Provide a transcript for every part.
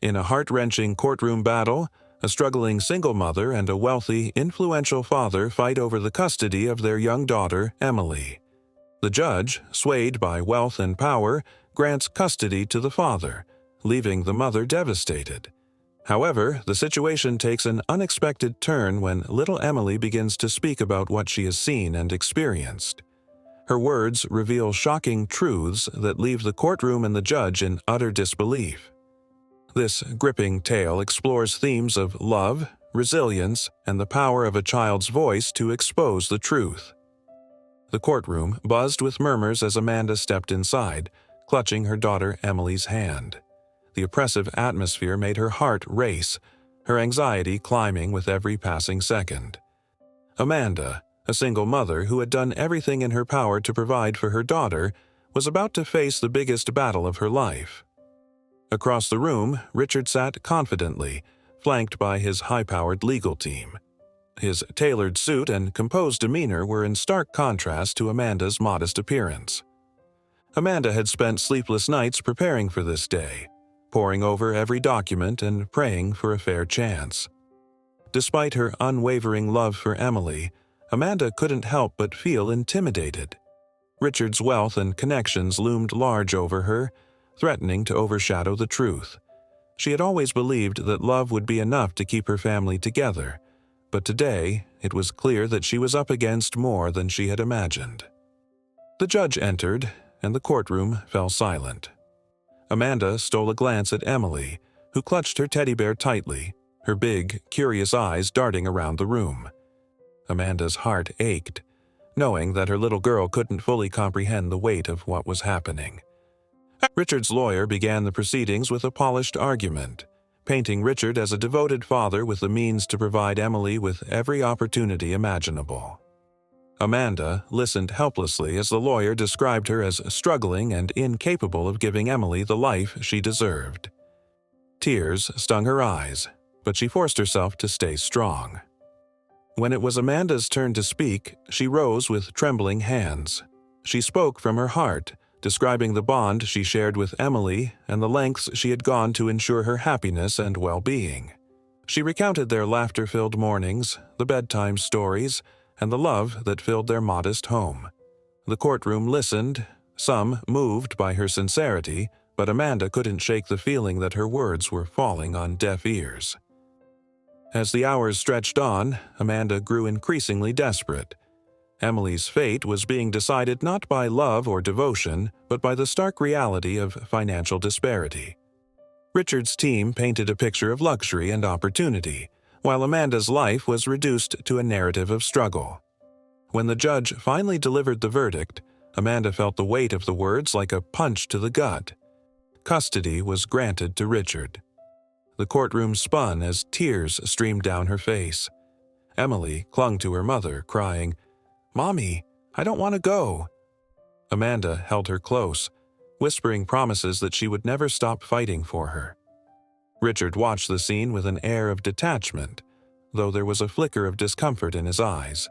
In a heart-wrenching courtroom battle, a struggling single mother and a wealthy, influential father fight over the custody of their young daughter, Emily. The judge, swayed by wealth and power, grants custody to the father, leaving the mother devastated. However, the situation takes an unexpected turn when little Emily begins to speak about what she has seen and experienced. Her words reveal shocking truths that leave the courtroom and the judge in utter disbelief. This gripping tale explores themes of love, resilience, and the power of a child's voice to expose the truth. The courtroom buzzed with murmurs as Amanda stepped inside, clutching her daughter Emily's hand. The oppressive atmosphere made her heart race, her anxiety climbing with every passing second. Amanda, a single mother who had done everything in her power to provide for her daughter, was about to face the biggest battle of her life. Across the room, Richard sat confidently, flanked by his high-powered legal team. His tailored suit and composed demeanor were in stark contrast to Amanda's modest appearance. Amanda had spent sleepless nights preparing for this day, poring over every document and praying for a fair chance. Despite her unwavering love for Emily, Amanda couldn't help but feel intimidated. Richard's wealth and connections loomed large over her, threatening to overshadow the truth. She had always believed that love would be enough to keep her family together, but today it was clear that she was up against more than she had imagined. The judge entered, and the courtroom fell silent. Amanda stole a glance at Emily, who clutched her teddy bear tightly, her big, curious eyes darting around the room. Amanda's heart ached, knowing that her little girl couldn't fully comprehend the weight of what was happening. Richard's lawyer began the proceedings with a polished argument, painting Richard as a devoted father with the means to provide Emily with every opportunity imaginable. Amanda listened helplessly as the lawyer described her as struggling and incapable of giving Emily the life she deserved. Tears stung her eyes, but she forced herself to stay strong. When it was Amanda's turn to speak, she rose with trembling hands. She spoke from her heart, describing the bond she shared with Emily and the lengths she had gone to ensure her happiness and well-being. She recounted their laughter-filled mornings, the bedtime stories, and the love that filled their modest home. The courtroom listened, some moved by her sincerity, but Amanda couldn't shake the feeling that her words were falling on deaf ears. As the hours stretched on, Amanda grew increasingly desperate. Emily's fate was being decided not by love or devotion, but by the stark reality of financial disparity. Richard's team painted a picture of luxury and opportunity, while Amanda's life was reduced to a narrative of struggle. When the judge finally delivered the verdict, Amanda felt the weight of the words like a punch to the gut. Custody was granted to Richard. The courtroom spun as tears streamed down her face. Emily clung to her mother, crying, "Mommy, I don't want to go." Amanda held her close, whispering promises that she would never stop fighting for her. Richard watched the scene with an air of detachment, though there was a flicker of discomfort in his eyes.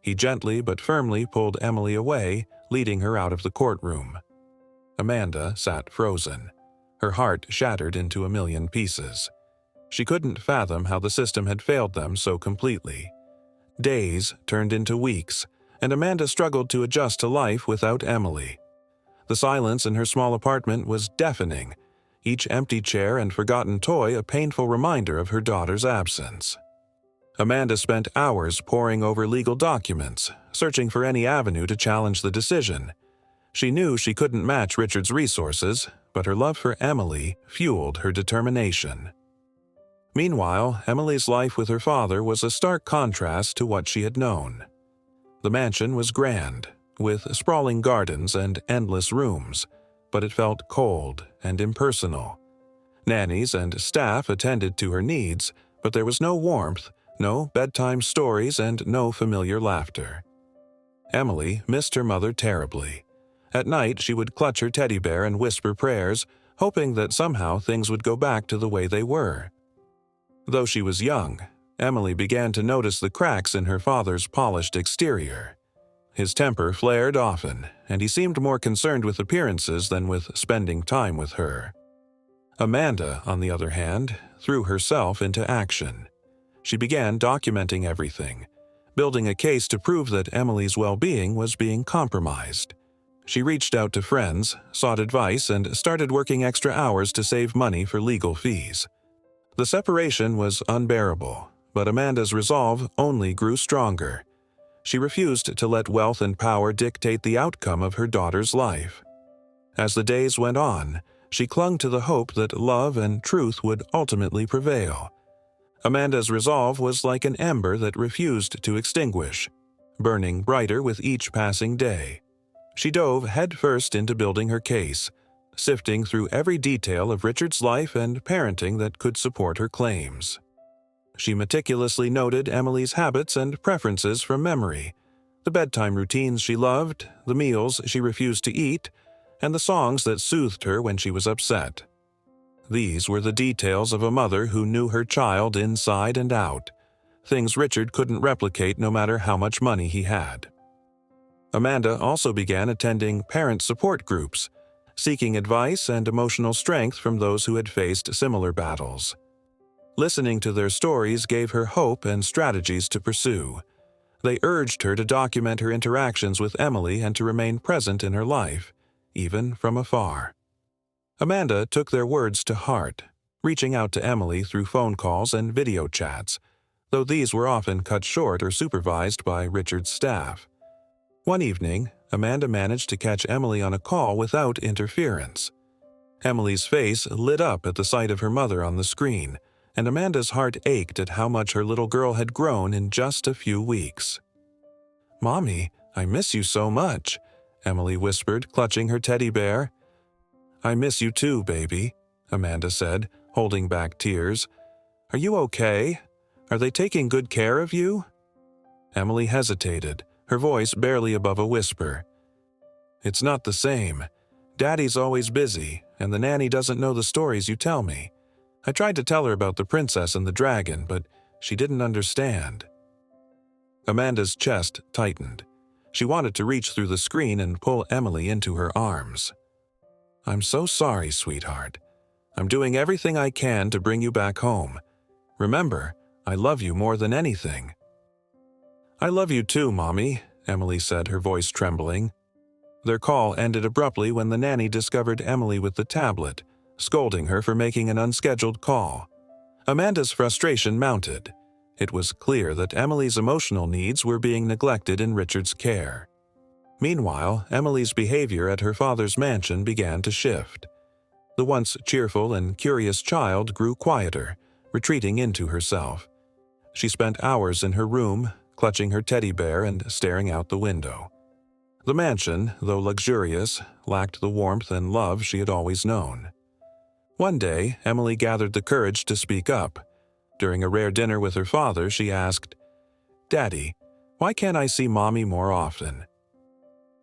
He gently but firmly pulled Emily away, leading her out of the courtroom. Amanda sat frozen, her heart shattered into a million pieces. She couldn't fathom how the system had failed them so completely. Days turned into weeks, and Amanda struggled to adjust to life without Emily. The silence in her small apartment was deafening, each empty chair and forgotten toy a painful reminder of her daughter's absence. Amanda spent hours poring over legal documents, searching for any avenue to challenge the decision. She knew she couldn't match Richard's resources, but her love for Emily fueled her determination. Meanwhile, Emily's life with her father was a stark contrast to what she had known. The mansion was grand, with sprawling gardens and endless rooms, but it felt cold and impersonal. Nannies and staff attended to her needs, but there was no warmth, no bedtime stories, and no familiar laughter. Emily missed her mother terribly. At night, she would clutch her teddy bear and whisper prayers, hoping that somehow things would go back to the way they were. Though she was young, Emily began to notice the cracks in her father's polished exterior. His temper flared often, and he seemed more concerned with appearances than with spending time with her. Amanda, on the other hand, threw herself into action. She began documenting everything, building a case to prove that Emily's well-being was being compromised. She reached out to friends, sought advice, and started working extra hours to save money for legal fees. The separation was unbearable, but Amanda's resolve only grew stronger. She refused to let wealth and power dictate the outcome of her daughter's life. As the days went on, she clung to the hope that love and truth would ultimately prevail. Amanda's resolve was like an ember that refused to extinguish, burning brighter with each passing day. She dove headfirst into building her case, sifting through every detail of Richard's life and parenting that could support her claims. She meticulously noted Emily's habits and preferences from memory, the bedtime routines she loved, the meals she refused to eat, and the songs that soothed her when she was upset. These were the details of a mother who knew her child inside and out, things Richard couldn't replicate no matter how much money he had. Amanda also began attending parent support groups, seeking advice and emotional strength from those who had faced similar battles. Listening to their stories gave her hope and strategies to pursue. They urged her to document her interactions with Emily and to remain present in her life, even from afar. Amanda took their words to heart, reaching out to Emily through phone calls and video chats, though these were often cut short or supervised by Richard's staff. One evening, Amanda managed to catch Emily on a call without interference. Emily's face lit up at the sight of her mother on the screen, and Amanda's heart ached at how much her little girl had grown in just a few weeks. "Mommy, I miss you so much," Emily whispered, clutching her teddy bear. "I miss you too, baby," Amanda said, holding back tears. "Are you okay? Are they taking good care of you?" Emily hesitated, her voice barely above a whisper. "It's not the same. Daddy's always busy, and the nanny doesn't know the stories you tell me. I tried to tell her about the princess and the dragon, but she didn't understand." Amanda's chest tightened. She wanted to reach through the screen and pull Emily into her arms. "I'm so sorry, sweetheart. I'm doing everything I can to bring you back home. Remember, I love you more than anything." "I love you too, Mommy," Emily said, her voice trembling. Their call ended abruptly when the nanny discovered Emily with the tablet, scolding her for making an unscheduled call. Amanda's frustration mounted. It was clear that Emily's emotional needs were being neglected in Richard's care. Meanwhile, Emily's behavior at her father's mansion began to shift. The once cheerful and curious child grew quieter, retreating into herself. She spent hours in her room, clutching her teddy bear and staring out the window. The mansion, though luxurious, lacked the warmth and love she had always known. One day, Emily gathered the courage to speak up. During a rare dinner with her father, she asked, "Daddy, why can't I see Mommy more often?"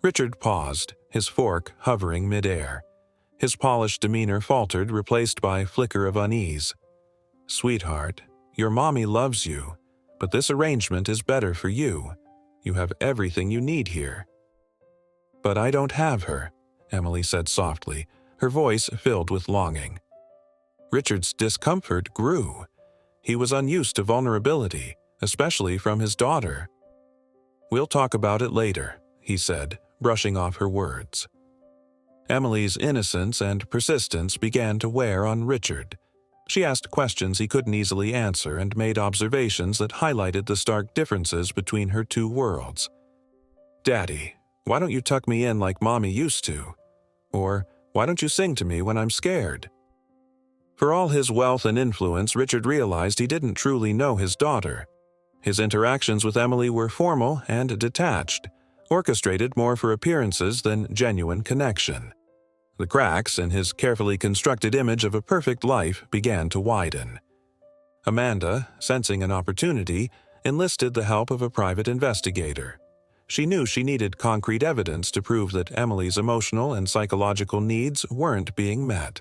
Richard paused, his fork hovering midair. His polished demeanor faltered, replaced by a flicker of unease. "Sweetheart, your Mommy loves you, but this arrangement is better for you. You have everything you need here." "But I don't have her," Emily said softly, her voice filled with longing. Richard's discomfort grew. He was unused to vulnerability, especially from his daughter. "We'll talk about it later," he said, brushing off her words. Emily's innocence and persistence began to wear on Richard. She asked questions he couldn't easily answer and made observations that highlighted the stark differences between her two worlds. "Daddy, why don't you tuck me in like Mommy used to? Or, why don't you sing to me when I'm scared?" For all his wealth and influence, Richard realized he didn't truly know his daughter. His interactions with Emily were formal and detached, orchestrated more for appearances than genuine connection. The cracks in his carefully constructed image of a perfect life began to widen. Amanda, sensing an opportunity, enlisted the help of a private investigator. She knew she needed concrete evidence to prove that Emily's emotional and psychological needs weren't being met.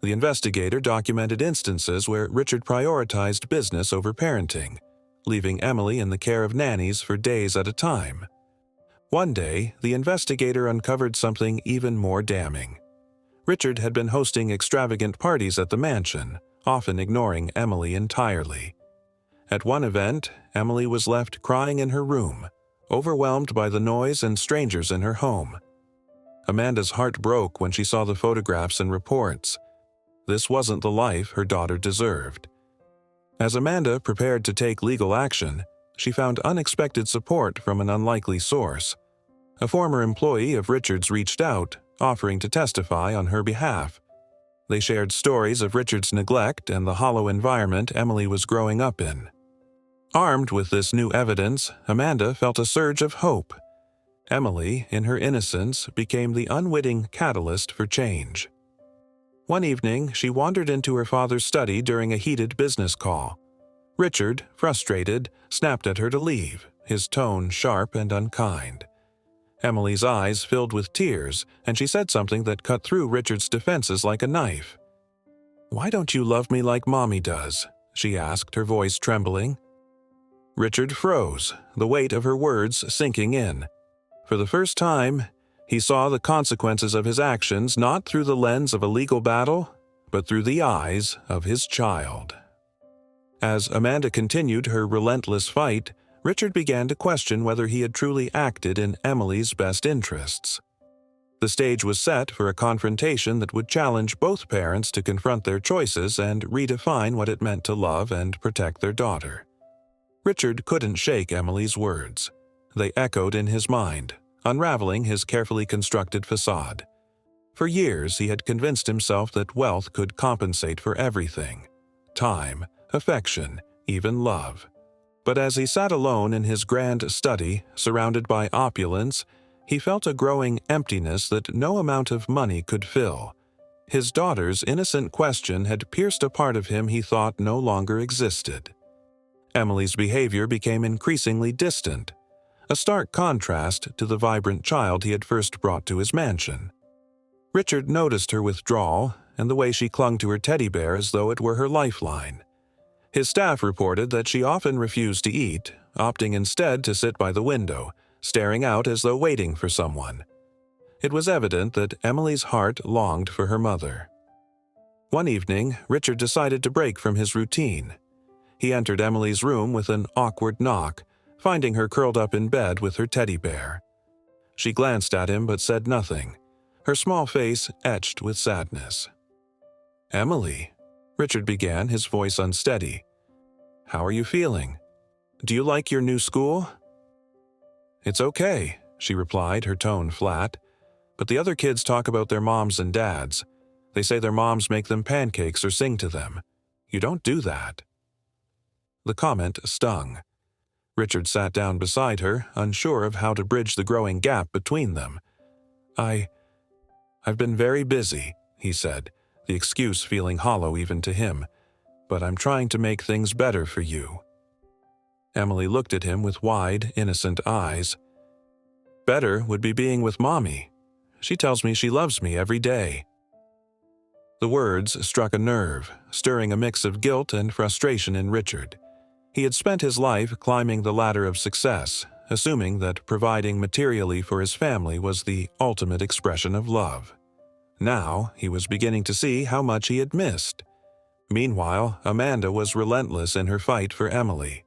The investigator documented instances where Richard prioritized business over parenting, leaving Emily in the care of nannies for days at a time. One day, the investigator uncovered something even more damning. Richard had been hosting extravagant parties at the mansion, often ignoring Emily entirely. At one event, Emily was left crying in her room, overwhelmed by the noise and strangers in her home. Amanda's heart broke when she saw the photographs and reports. This wasn't the life her daughter deserved. As Amanda prepared to take legal action, she found unexpected support from an unlikely source. A former employee of Richard's reached out, offering to testify on her behalf. They shared stories of Richard's neglect and the hollow environment Emily was growing up in. Armed with this new evidence, Amanda felt a surge of hope. Emily, in her innocence, became the unwitting catalyst for change. One evening, she wandered into her father's study during a heated business call. Richard, frustrated, snapped at her to leave, his tone sharp and unkind. Emily's eyes filled with tears, and she said something that cut through Richard's defenses like a knife. "Why don't you love me like Mommy does?" she asked, her voice trembling. Richard froze, the weight of her words sinking in. For the first time, he saw the consequences of his actions not through the lens of a legal battle, but through the eyes of his child. As Amanda continued her relentless fight, Richard began to question whether he had truly acted in Emily's best interests. The stage was set for a confrontation that would challenge both parents to confront their choices and redefine what it meant to love and protect their daughter. Richard couldn't shake Emily's words. They echoed in his mind, unraveling his carefully constructed facade. For years, he had convinced himself that wealth could compensate for everything: time, affection, even love. But as he sat alone in his grand study, surrounded by opulence, he felt a growing emptiness that no amount of money could fill. His daughter's innocent question had pierced a part of him he thought no longer existed. Emily's behavior became increasingly distant, a stark contrast to the vibrant child he had first brought to his mansion. Richard noticed her withdrawal and the way she clung to her teddy bear as though it were her lifeline. His staff reported that she often refused to eat, opting instead to sit by the window, staring out as though waiting for someone. It was evident that Emily's heart longed for her mother. One evening, Richard decided to break from his routine. He entered Emily's room with an awkward knock, finding her curled up in bed with her teddy bear. She glanced at him but said nothing, her small face etched with sadness. "Emily," Richard began, his voice unsteady. "How are you feeling? Do you like your new school?" "It's okay," she replied, her tone flat. "But the other kids talk about their moms and dads. They say their moms make them pancakes or sing to them. You don't do that." The comment stung. Richard sat down beside her, unsure of how to bridge the growing gap between them. I've been very busy," he said, the excuse feeling hollow even to him. "But I'm trying to make things better for you." Emily looked at him with wide, innocent eyes. "Better would be being with Mommy. She tells me she loves me every day." The words struck a nerve, stirring a mix of guilt and frustration in Richard. He had spent his life climbing the ladder of success, assuming that providing materially for his family was the ultimate expression of love. Now, he was beginning to see how much he had missed. Meanwhile, Amanda was relentless in her fight for Emily.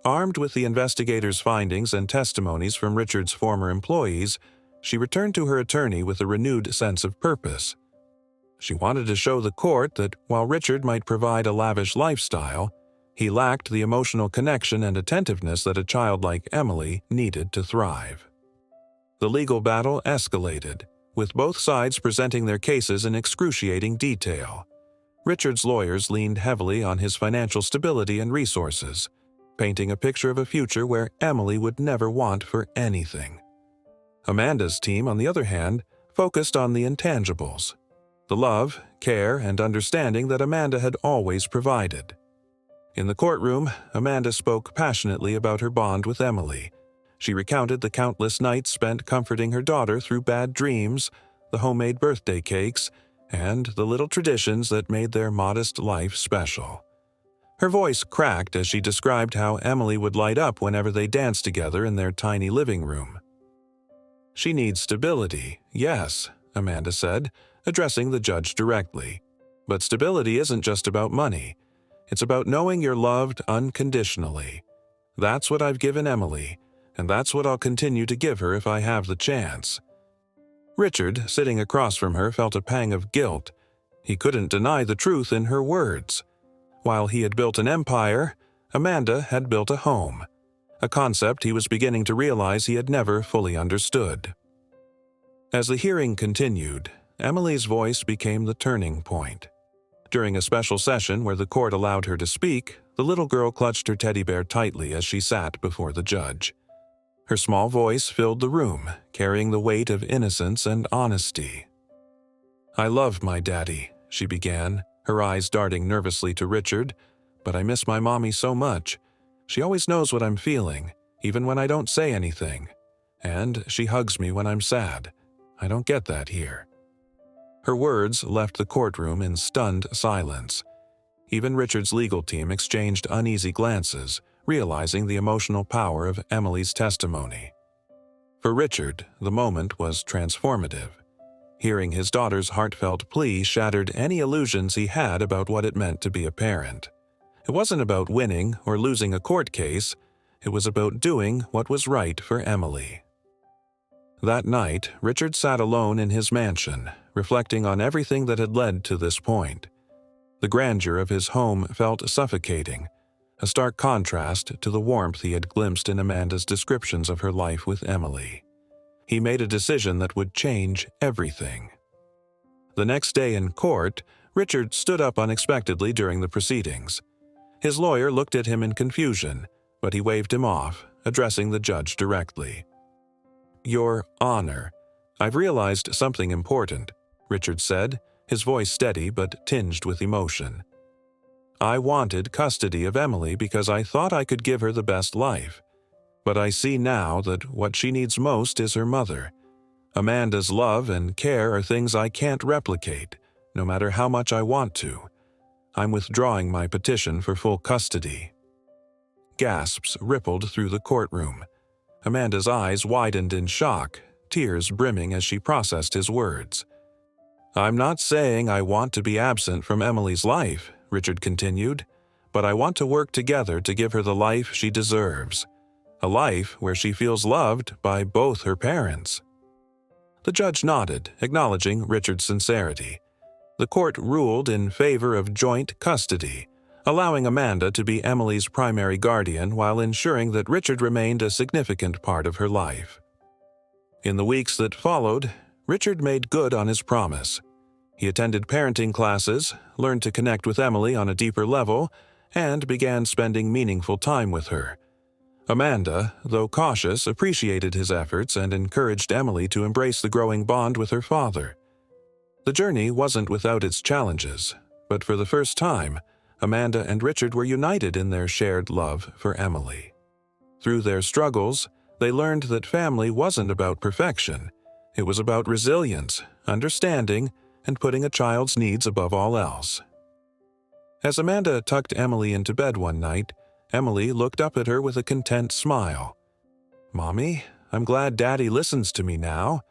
Armed with the investigators' findings and testimonies from Richard's former employees, she returned to her attorney with a renewed sense of purpose. She wanted to show the court that while Richard might provide a lavish lifestyle, he lacked the emotional connection and attentiveness that a child like Emily needed to thrive. The legal battle escalated, with both sides presenting their cases in excruciating detail. Richard's lawyers leaned heavily on his financial stability and resources, painting a picture of a future where Emily would never want for anything. Amanda's team, on the other hand, focused on the intangibles: the love, care, and understanding that Amanda had always provided. In the courtroom, Amanda spoke passionately about her bond with Emily. She recounted the countless nights spent comforting her daughter through bad dreams, the homemade birthday cakes, and the little traditions that made their modest life special. Her voice cracked as she described how Emily would light up whenever they danced together in their tiny living room. "She needs stability, yes," Amanda said, addressing the judge directly. But stability isn't just about money. It's about knowing you're loved unconditionally. That's what I've given Emily, and that's what I'll continue to give her if I have the chance. Richard, sitting across from her, felt a pang of guilt. He couldn't deny the truth in her words. While he had built an empire, Amanda had built a home, a concept he was beginning to realize he had never fully understood. As the hearing continued, Emily's voice became the turning point. During a special session where the court allowed her to speak, the little girl clutched her teddy bear tightly as she sat before the judge. Her small voice filled the room, carrying the weight of innocence and honesty. "I love my daddy," she began, her eyes darting nervously to Richard, "but I miss my mommy so much. She always knows what I'm feeling, even when I don't say anything. And she hugs me when I'm sad. I don't get that here." Her words left the courtroom in stunned silence. Even Richard's legal team exchanged uneasy glances, realizing the emotional power of Emily's testimony. For Richard, the moment was transformative. Hearing his daughter's heartfelt plea shattered any illusions he had about what it meant to be a parent. It wasn't about winning or losing a court case. It was about doing what was right for Emily. That night, Richard sat alone in his mansion, reflecting on everything that had led to this point. The grandeur of his home felt suffocating, a stark contrast to the warmth he had glimpsed in Amanda's descriptions of her life with Emily. He made a decision that would change everything. The next day in court, Richard stood up unexpectedly during the proceedings. His lawyer looked at him in confusion, but he waved him off, addressing the judge directly. "Your Honor, I've realized something important," Richard said, his voice steady but tinged with emotion. "I wanted custody of Emily because I thought I could give her the best life. But I see now that what she needs most is her mother. Amanda's love and care are things I can't replicate, no matter how much I want to. I'm withdrawing my petition for full custody." Gasps rippled through the courtroom. Amanda's eyes widened in shock, tears brimming as she processed his words. "I'm not saying I want to be absent from Emily's life," Richard continued, "but I want to work together to give her the life she deserves. A life where she feels loved by both her parents." The judge nodded, acknowledging Richard's sincerity. The court ruled in favor of joint custody, allowing Amanda to be Emily's primary guardian while ensuring that Richard remained a significant part of her life. In the weeks that followed, Richard made good on his promise. He attended parenting classes, learned to connect with Emily on a deeper level, and began spending meaningful time with her. Amanda, though cautious, appreciated his efforts and encouraged Emily to embrace the growing bond with her father. The journey wasn't without its challenges, but for the first time, Amanda and Richard were united in their shared love for Emily. Through their struggles, they learned that family wasn't about perfection. It was about resilience, understanding, and putting a child's needs above all else. As Amanda tucked Emily into bed one night, Emily looked up at her with a content smile. "Mommy, I'm glad Daddy listens to me now.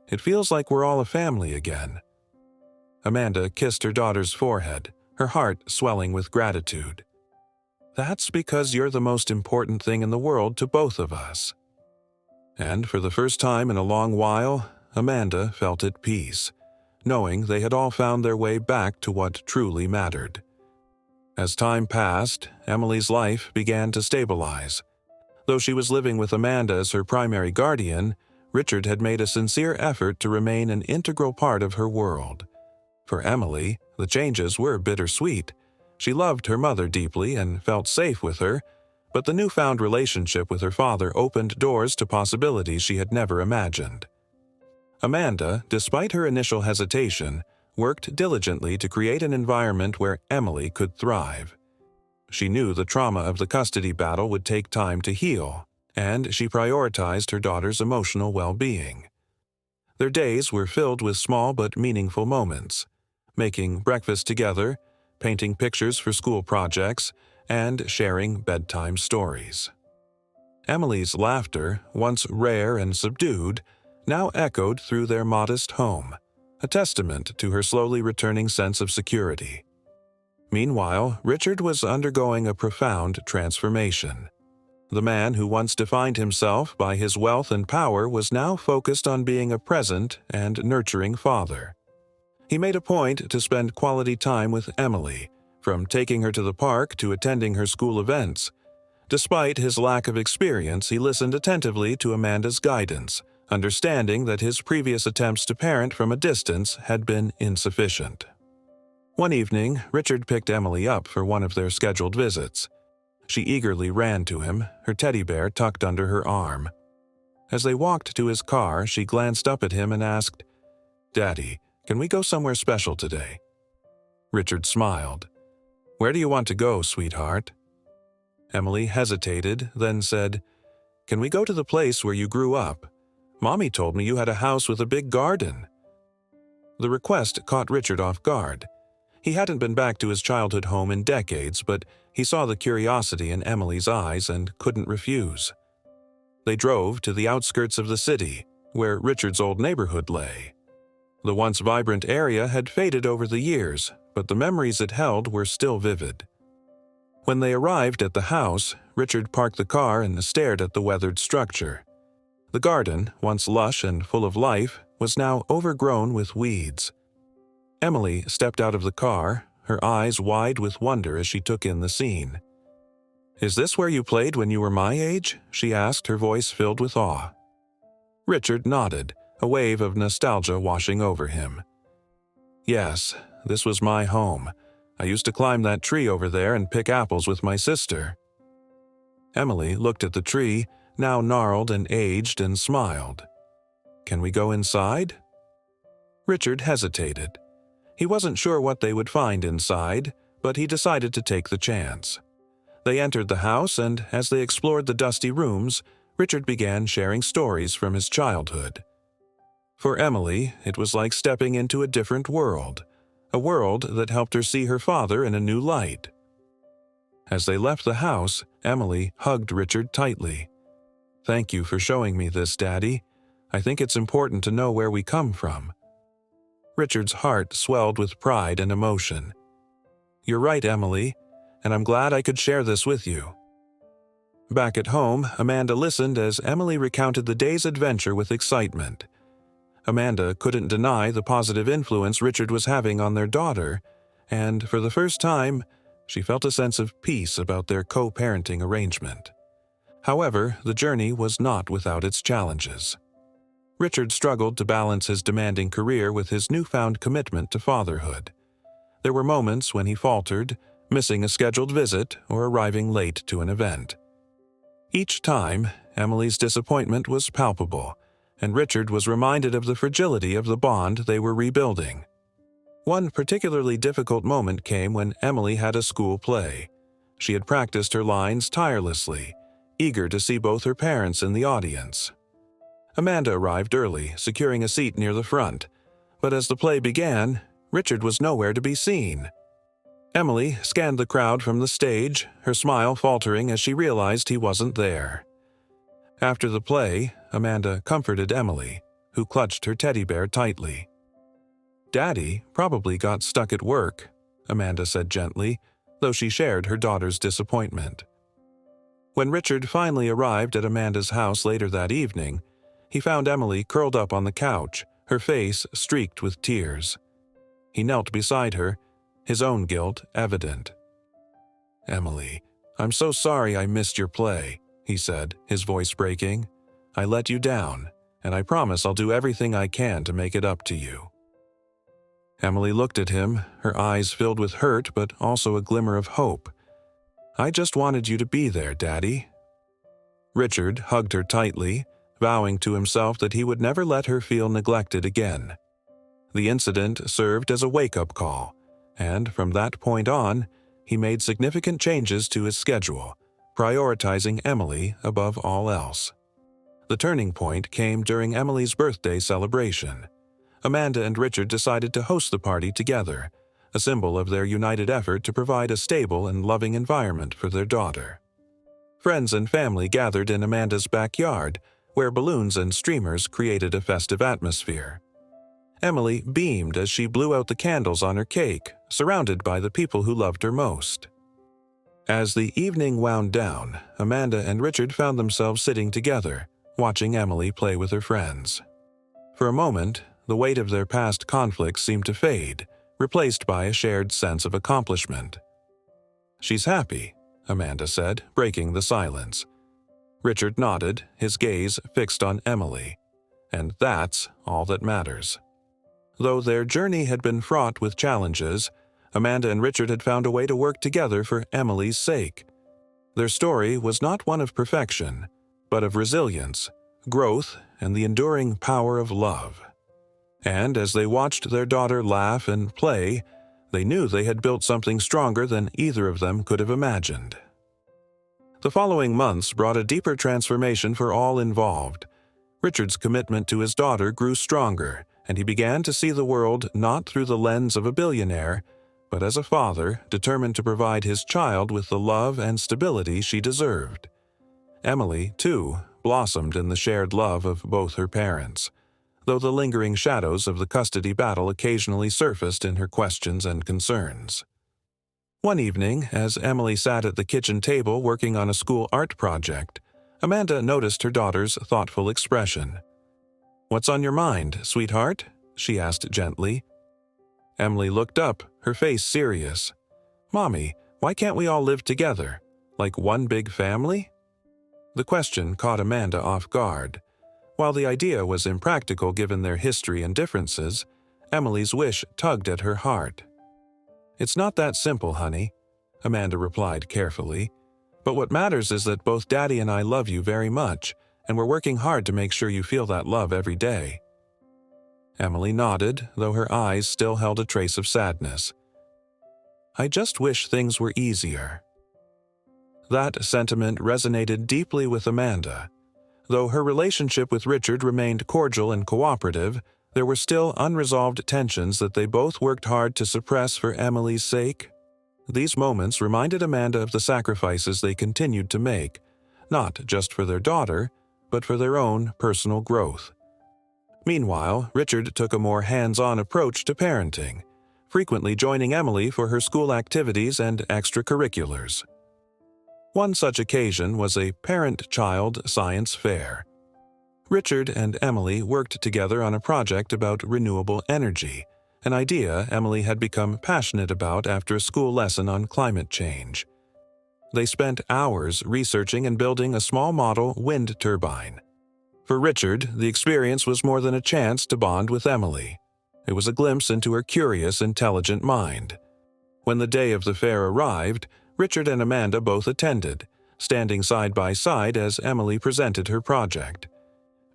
It feels like we're all a family again." Amanda kissed her daughter's forehead, her heart swelling with gratitude. "That's because you're the most important thing in the world to both of us." And for the first time in a long while, Amanda felt at peace, knowing they had all found their way back to what truly mattered. As time passed, Emily's life began to stabilize. Though she was living with Amanda as her primary guardian, Richard had made a sincere effort to remain an integral part of her world. For Emily, the changes were bittersweet. She loved her mother deeply and felt safe with her, but the newfound relationship with her father opened doors to possibilities she had never imagined. Amanda, despite her initial hesitation, worked diligently to create an environment where Emily could thrive. She knew the trauma of the custody battle would take time to heal, and she prioritized her daughter's emotional well-being. Their days were filled with small but meaningful moments, making breakfast together, painting pictures for school projects, and sharing bedtime stories. Emily's laughter, once rare and subdued, now echoed through their modest home, a testament to her slowly returning sense of security. Meanwhile, Richard was undergoing a profound transformation. The man who once defined himself by his wealth and power was now focused on being a present and nurturing father. He made a point to spend quality time with Emily, from taking her to the park to attending her school events. Despite his lack of experience, he listened attentively to Amanda's guidance, understanding that his previous attempts to parent from a distance had been insufficient. One evening, Richard picked Emily up for one of their scheduled visits. She eagerly ran to him, her teddy bear tucked under her arm. As they walked to his car, she glanced up at him and asked, "Daddy, can we go somewhere special today?" Richard smiled. "Where do you want to go, sweetheart?" Emily hesitated, then said, "Can we go to the place where you grew up? Mommy told me you had a house with a big garden." The request caught Richard off guard. He hadn't been back to his childhood home in decades, but he saw the curiosity in Emily's eyes and couldn't refuse. They drove to the outskirts of the city, where Richard's old neighborhood lay. The once vibrant area had faded over the years, but the memories it held were still vivid. When they arrived at the house, Richard parked the car and stared at the weathered structure. The garden, once lush and full of life, was now overgrown with weeds. Emily stepped out of the car, her eyes wide with wonder as she took in the scene. "Is this where you played when you were my age?" she asked, her voice filled with awe. Richard nodded, a wave of nostalgia washing over him. "Yes, this was my home. I used to climb that tree over there and pick apples with my sister." Emily looked at the tree, now gnarled and aged, and smiled. "Can we go inside?" Richard hesitated. He wasn't sure what they would find inside, but he decided to take the chance. They entered the house, and as they explored the dusty rooms, Richard began sharing stories from his childhood. For Emily, it was like stepping into a different world, a world that helped her see her father in a new light. As they left the house, Emily hugged Richard tightly. "Thank you for showing me this, Daddy. I think it's important to know where we come from." Richard's heart swelled with pride and emotion. "You're right, Emily, and I'm glad I could share this with you." Back at home, Amanda listened as Emily recounted the day's adventure with excitement. Amanda couldn't deny the positive influence Richard was having on their daughter, and for the first time, she felt a sense of peace about their co-parenting arrangement. However, the journey was not without its challenges. Richard struggled to balance his demanding career with his newfound commitment to fatherhood. There were moments when he faltered, missing a scheduled visit or arriving late to an event. Each time, Emily's disappointment was palpable, and Richard was reminded of the fragility of the bond they were rebuilding. One particularly difficult moment came when Emily had a school play. She had practiced her lines tirelessly, eager to see both her parents in the audience. Amanda arrived early, securing a seat near the front, but as the play began, Richard was nowhere to be seen. Emily scanned the crowd from the stage, her smile faltering as she realized he wasn't there. After the play, Amanda comforted Emily, who clutched her teddy bear tightly. "Daddy probably got stuck at work," Amanda said gently, though she shared her daughter's disappointment. When Richard finally arrived at Amanda's house later that evening, he found Emily curled up on the couch, her face streaked with tears. He knelt beside her, his own guilt evident. "Emily, I'm so sorry I missed your play," he said, his voice breaking. "I let you down, and I promise I'll do everything I can to make it up to you." Emily looked at him, her eyes filled with hurt but also a glimmer of hope. "I just wanted you to be there, Daddy." Richard hugged her tightly, vowing to himself that he would never let her feel neglected again. The incident served as a wake-up call, and from that point on, he made significant changes to his schedule, prioritizing Emily above all else. The turning point came during Emily's birthday celebration. Amanda and Richard decided to host the party together, a symbol of their united effort to provide a stable and loving environment for their daughter. Friends and family gathered in Amanda's backyard, where balloons and streamers created a festive atmosphere. Emily beamed as she blew out the candles on her cake, surrounded by the people who loved her most. As the evening wound down, Amanda and Richard found themselves sitting together, watching Emily play with her friends. For a moment, the weight of their past conflicts seemed to fade, replaced by a shared sense of accomplishment. "She's happy," Amanda said, breaking the silence. Richard nodded, his gaze fixed on Emily. And that's all that matters. Though their journey had been fraught with challenges, Amanda and Richard had found a way to work together for Emily's sake. Their story was not one of perfection, but of resilience, growth, and the enduring power of love. And as they watched their daughter laugh and play, they knew they had built something stronger than either of them could have imagined. The following months brought a deeper transformation for all involved. Richard's commitment to his daughter grew stronger, and he began to see the world not through the lens of a billionaire, but as a father determined to provide his child with the love and stability she deserved. Emily, too, blossomed in the shared love of both her parents, though the lingering shadows of the custody battle occasionally surfaced in her questions and concerns. One evening, as Emily sat at the kitchen table working on a school art project, Amanda noticed her daughter's thoughtful expression. "What's on your mind, sweetheart?" she asked gently. Emily looked up, her face serious. "Mommy, why can't we all live together? Like one big family?" The question caught Amanda off guard. While the idea was impractical given their history and differences, Emily's wish tugged at her heart. "It's not that simple, honey," Amanda replied carefully. "But what matters is that both Daddy and I love you very much, and we're working hard to make sure you feel that love every day." Emily nodded, though her eyes still held a trace of sadness. "I just wish things were easier." That sentiment resonated deeply with Amanda. Though her relationship with Richard remained cordial and cooperative, there were still unresolved tensions that they both worked hard to suppress for Emily's sake. These moments reminded Amanda of the sacrifices they continued to make, not just for their daughter, but for their own personal growth. Meanwhile, Richard took a more hands-on approach to parenting, frequently joining Emily for her school activities and extracurriculars. One such occasion was a parent-child science fair. Richard and Emily worked together on a project about renewable energy, an idea Emily had become passionate about after a school lesson on climate change. They spent hours researching and building a small model wind turbine. For Richard, the experience was more than a chance to bond with Emily. It was a glimpse into her curious, intelligent mind. When the day of the fair arrived, Richard and Amanda both attended, standing side by side as Emily presented her project.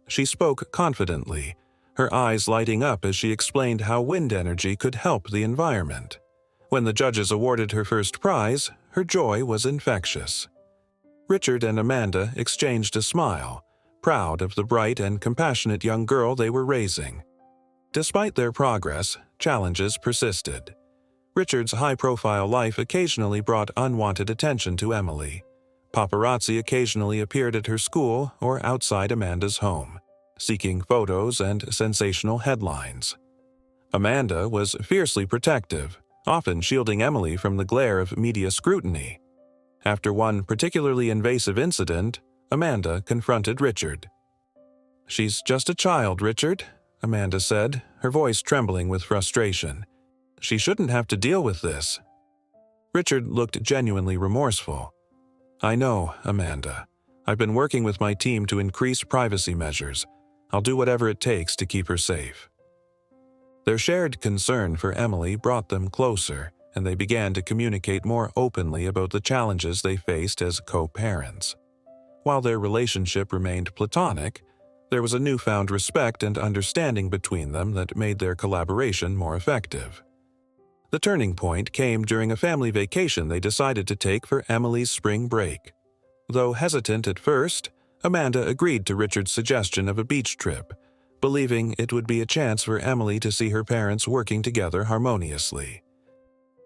She spoke confidently, her eyes lighting up as she explained how wind energy could help the environment. When the judges awarded her first prize, her joy was infectious. Richard and Amanda exchanged a smile, proud of the bright and compassionate young girl they were raising. Despite their progress, challenges persisted. Richard's high-profile life occasionally brought unwanted attention to Emily. Paparazzi occasionally appeared at her school or outside Amanda's home, seeking photos and sensational headlines. Amanda was fiercely protective, often shielding Emily from the glare of media scrutiny. After one particularly invasive incident, Amanda confronted Richard. "She's just a child, Richard," Amanda said, her voice trembling with frustration. "She shouldn't have to deal with this." Richard looked genuinely remorseful. "I know, Amanda. I've been working with my team to increase privacy measures. I'll do whatever it takes to keep her safe." Their shared concern for Emily brought them closer, and they began to communicate more openly about the challenges they faced as co-parents. While their relationship remained platonic, there was a newfound respect and understanding between them that made their collaboration more effective. The turning point came during a family vacation they decided to take for Emily's spring break. Though hesitant at first, Amanda agreed to Richard's suggestion of a beach trip, believing it would be a chance for Emily to see her parents working together harmoniously.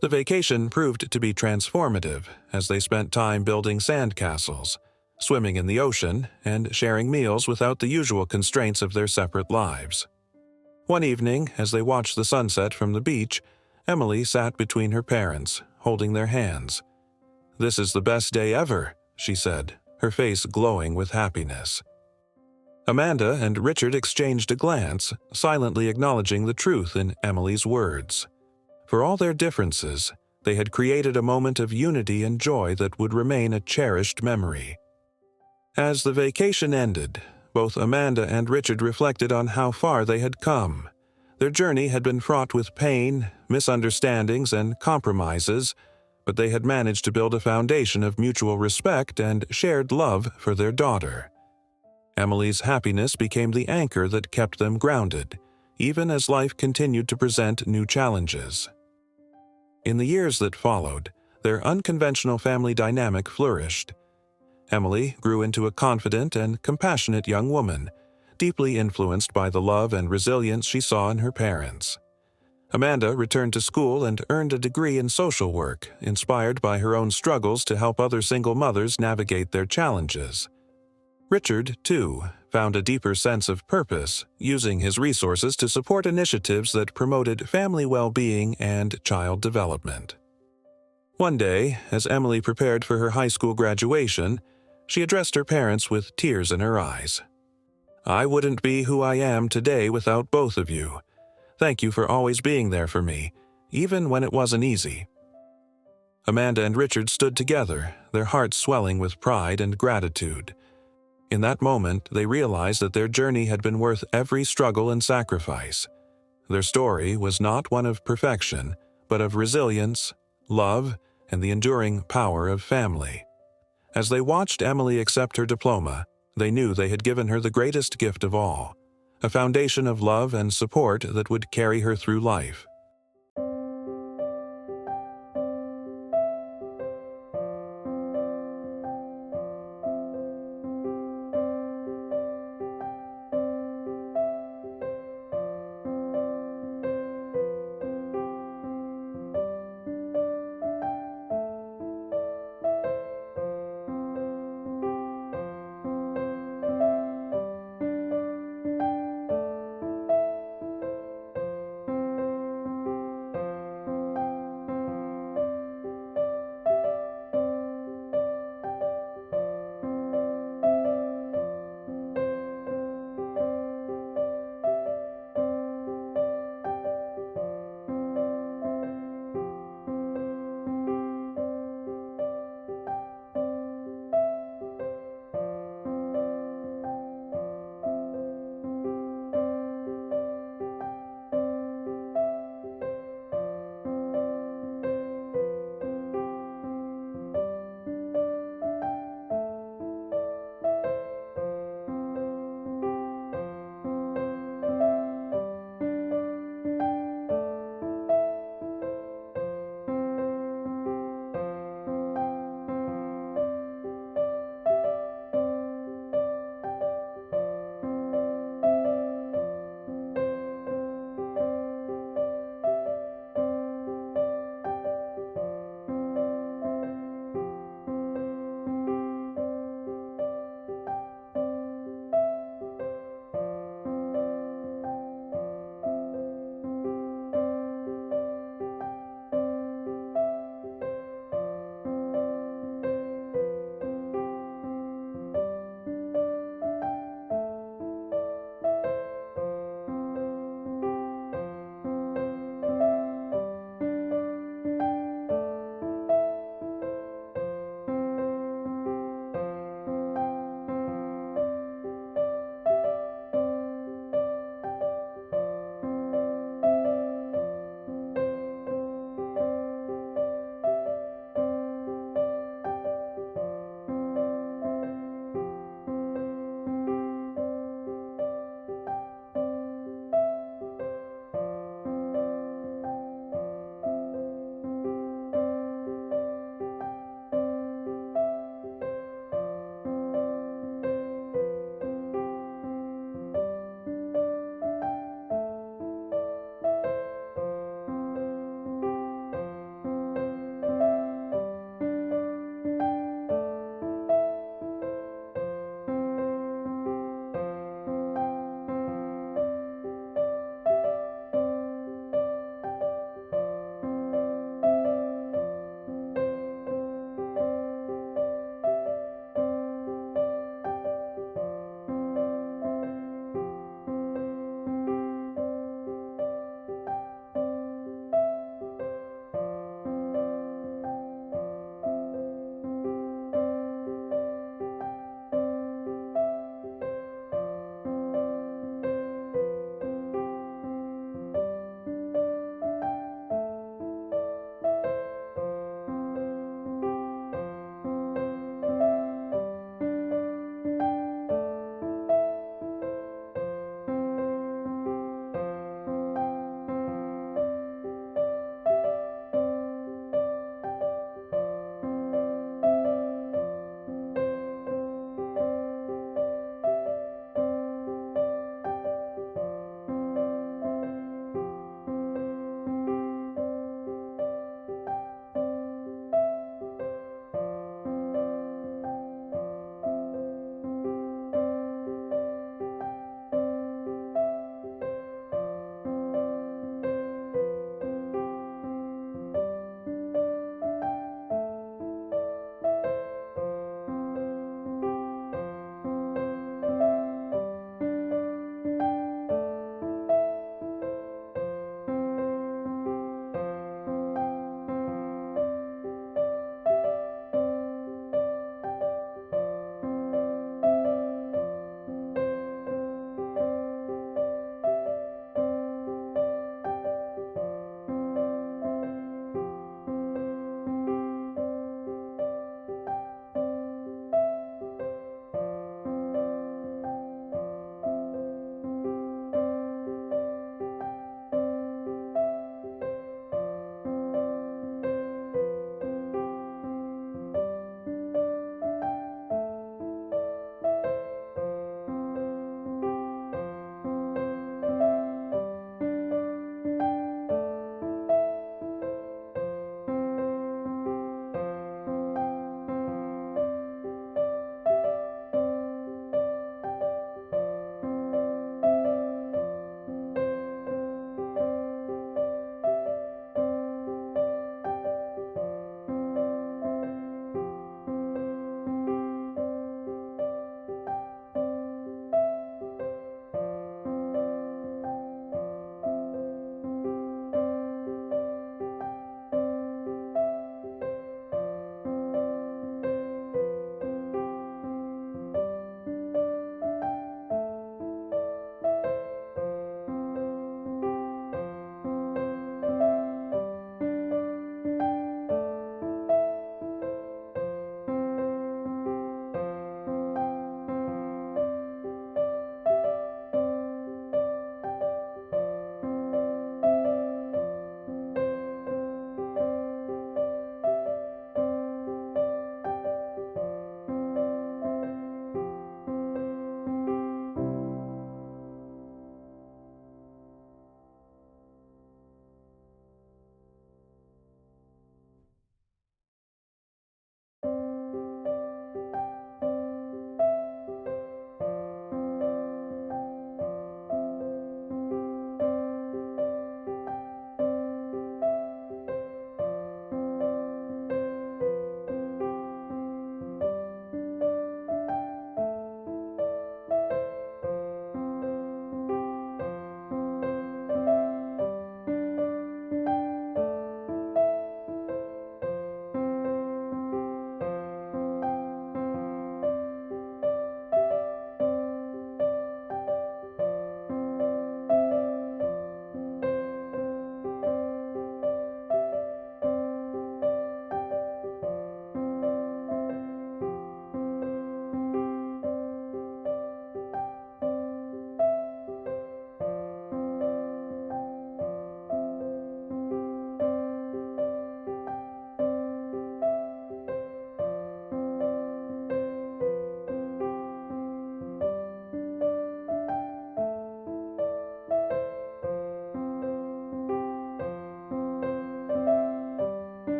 The vacation proved to be transformative as they spent time building sandcastles, swimming in the ocean, and sharing meals without the usual constraints of their separate lives. One evening, as they watched the sunset from the beach, Emily sat between her parents, holding their hands. "This is the best day ever," she said, her face glowing with happiness. Amanda and Richard exchanged a glance, silently acknowledging the truth in Emily's words. For all their differences, they had created a moment of unity and joy that would remain a cherished memory. As the vacation ended, both Amanda and Richard reflected on how far they had come. Their journey had been fraught with pain, misunderstandings, and compromises, but they had managed to build a foundation of mutual respect and shared love for their daughter. Emily's happiness became the anchor that kept them grounded, even as life continued to present new challenges. In the years that followed, their unconventional family dynamic flourished. Emily grew into a confident and compassionate young woman, deeply influenced by the love and resilience she saw in her parents. Amanda returned to school and earned a degree in social work, inspired by her own struggles to help other single mothers navigate their challenges. Richard, too, found a deeper sense of purpose, using his resources to support initiatives that promoted family well-being and child development. One day, as Emily prepared for her high school graduation, she addressed her parents with tears in her eyes. "I wouldn't be who I am today without both of you. Thank you for always being there for me, even when it wasn't easy." Amanda and Richard stood together, their hearts swelling with pride and gratitude. In that moment, they realized that their journey had been worth every struggle and sacrifice. Their story was not one of perfection, but of resilience, love, and the enduring power of family. As they watched Emily accept her diploma, they knew they had given her the greatest gift of all, a foundation of love and support that would carry her through life.